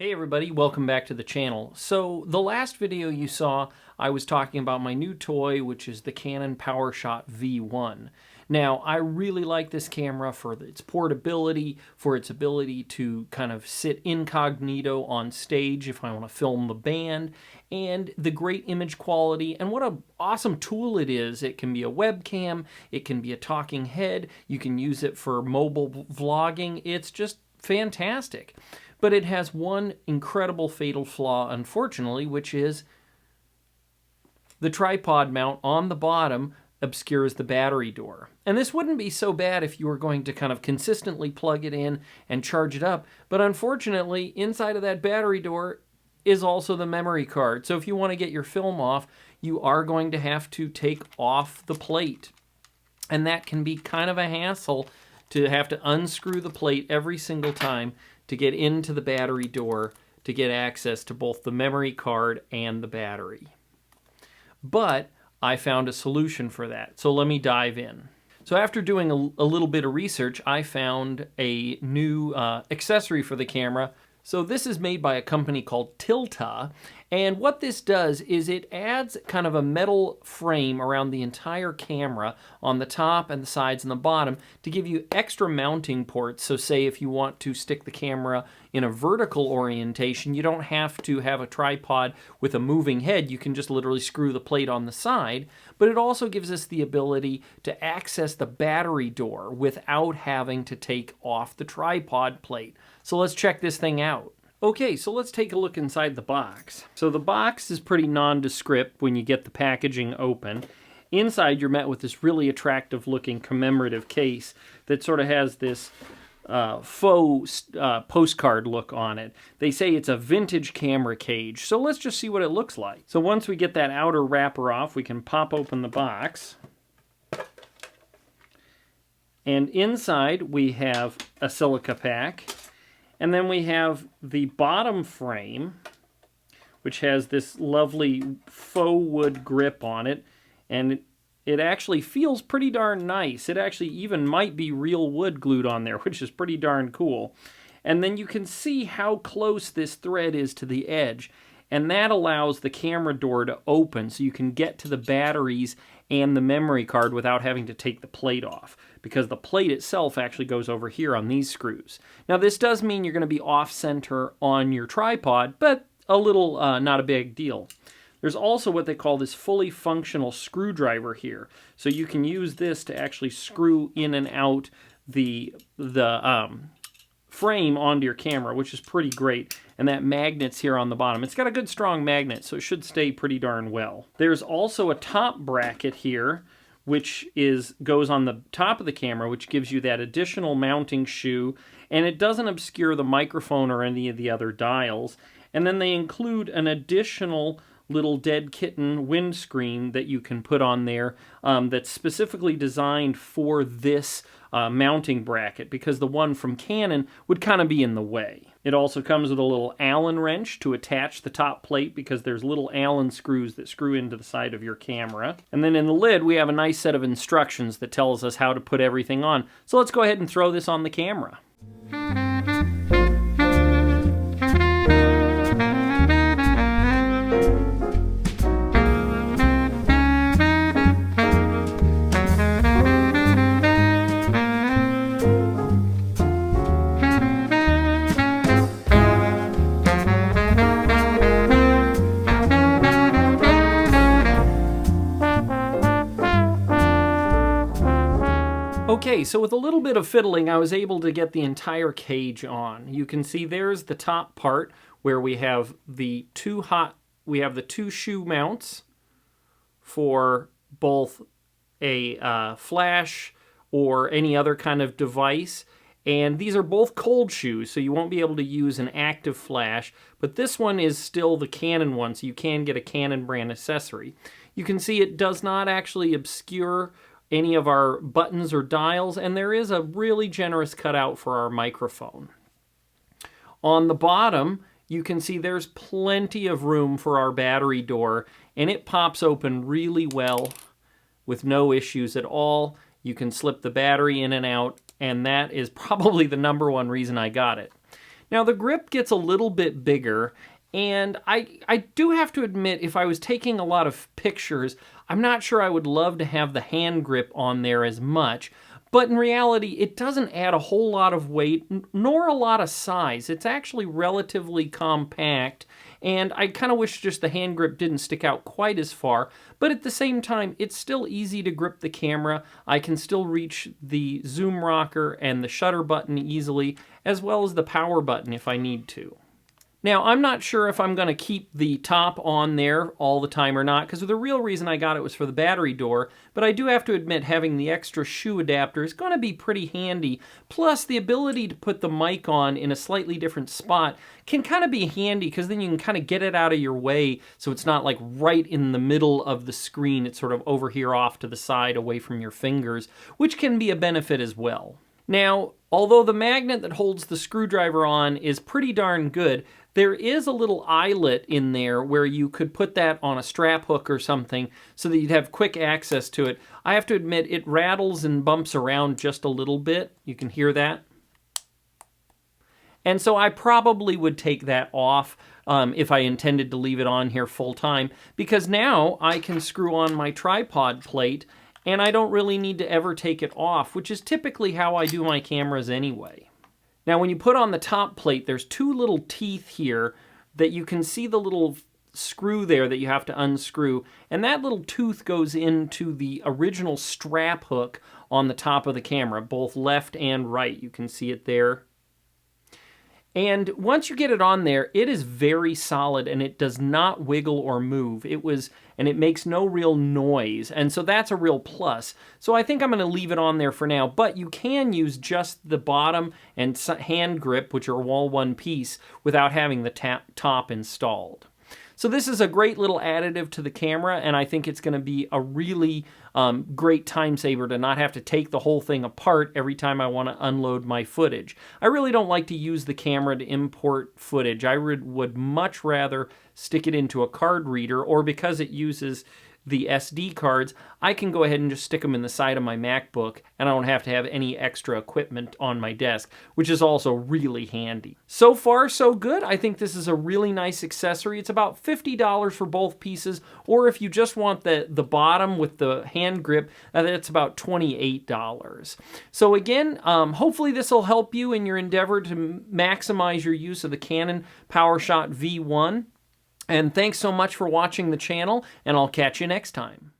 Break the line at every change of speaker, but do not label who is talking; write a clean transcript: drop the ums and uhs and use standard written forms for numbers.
Hey everybody, welcome back to the channel. So the last video you saw, I was talking about my new toy, which is the Canon Powershot V1. Now, I really like this camera for its portability, for its ability to kind of sit incognito on stage if I want to film the band, and the great image quality, and what an awesome tool it is. It can be a webcam, it can be a talking head, you can use it for mobile vlogging. It's just fantastic. But it has one incredible fatal flaw, unfortunately, which is the tripod mount on the bottom obscures the battery door. And this wouldn't be so bad if you were going to kind of consistently plug it in and charge it up. But unfortunately, inside of that battery door is also the memory card. So if you want to get your film off, you are going to have to take off the plate. And that can be kind of a hassle to have to unscrew the plate every single time to get into the battery door to get access to both the memory card and the battery. But I found a solution for that, so let me dive in. So after doing a little bit of research, I found a new accessory for the camera. So this is made by a company called Tilta, and what this does is it adds kind of a metal frame around the entire camera on the top and the sides and the bottom to give you extra mounting ports. So say if you want to stick the camera in a vertical orientation, you don't have to have a tripod with a moving head. You can just literally screw the plate on the side, but it also gives us the ability to access the battery door without having to take off the tripod plate. So let's check this thing out. Okay, so let's take a look inside the box. So the box is pretty nondescript when you get the packaging open. Inside you're met with this really attractive looking commemorative case that sort of has this faux postcard look on it. They say it's a vintage camera cage. So let's just see what it looks like. So once we get that outer wrapper off, we can pop open the box. And inside we have a silica pack. And then we have the bottom frame, which has this lovely faux wood grip on it. And it actually feels pretty darn nice. It actually even might be real wood glued on there, which is pretty darn cool. And then you can see how close this thread is to the edge. And that allows the camera door to open so you can get to the batteries and the memory card without having to take the plate off, because the plate itself actually goes over here on these screws. Now this does mean you're going to be off-center on your tripod, but a little not a big deal. There's also what they call this fully functional screwdriver here. So you can use this to actually screw in and out the frame onto your camera, which is pretty great. And that magnet's here on the bottom. It's got a good strong magnet, so it should stay pretty darn well. There's also a top bracket here, which goes on the top of the camera, which gives you that additional mounting shoe, and it doesn't obscure the microphone or any of the other dials. And then they include an additional little dead kitten windscreen that you can put on there that's specifically designed for this mounting bracket, because the one from Canon would kind of be in the way. It also comes with a little Allen wrench to attach the top plate, because there's little Allen screws that screw into the side of your camera. And then in the lid we have a nice set of instructions that tells us how to put everything on. So let's go ahead and throw this on the camera. Okay, so with a little bit of fiddling, I was able to get the entire cage on. You can see there's the top part where we have the two shoe mounts for both a flash or any other kind of device. And these are both cold shoes, so you won't be able to use an active flash, but this one is still the Canon one, so you can get a Canon brand accessory. You can see it does not actually obscure any of our buttons or dials, and there is a really generous cutout for our microphone. On the bottom, you can see there's plenty of room for our battery door, and it pops open really well with no issues at all. You can slip the battery in and out, and that is probably the #1 reason I got it. Now the grip gets a little bit bigger, and I do have to admit, if I was taking a lot of pictures, I'm not sure I would love to have the hand grip on there as much. But in reality, it doesn't add a whole lot of weight, nor a lot of size. It's actually relatively compact, and I kind of wish just the hand grip didn't stick out quite as far. But at the same time, it's still easy to grip the camera. I can still reach the zoom rocker and the shutter button easily, as well as the power button if I need to. Now, I'm not sure if I'm going to keep the top on there all the time or not, because the real reason I got it was for the battery door, but I do have to admit having the extra shoe adapter is going to be pretty handy. Plus, the ability to put the mic on in a slightly different spot can kind of be handy, because then you can kind of get it out of your way so it's not like right in the middle of the screen. It's sort of over here off to the side away from your fingers, which can be a benefit as well. Now, although the magnet that holds the screwdriver on is pretty darn good, there is a little eyelet in there where you could put that on a strap hook or something so that you'd have quick access to it. I have to admit, it rattles and bumps around just a little bit. You can hear that. And so I probably would take that off if I intended to leave it on here full time, because now I can screw on my tripod plate and I don't really need to ever take it off, which is typically how I do my cameras anyway. Now, when you put on the top plate, there's two little teeth here that you can see the little screw there that you have to unscrew, and that little tooth goes into the original strap hook on the top of the camera, both left and right. You can see it there. And once you get it on there, it is very solid and it does not wiggle or move. And it makes no real noise. And so that's a real plus. So I think I'm going to leave it on there for now, but you can use just the bottom and hand grip, which are all one piece, without having the top installed. So this is a great little additive to the camera, and I think it's going to be a really great time saver to not have to take the whole thing apart every time I want to unload my footage. I really don't like to use the camera to import footage. I would much rather stick it into a card reader, or because it uses the SD cards, I can go ahead and just stick them in the side of my MacBook, and I don't have to have any extra equipment on my desk, which is also really handy. So far, so good. I think this is a really nice accessory. It's about $50 for both pieces, or if you just want the bottom with the hand grip, that's about $28. So again, hopefully this will help you in your endeavor to maximize your use of the Canon Powershot V1. And thanks so much for watching the channel, and I'll catch you next time.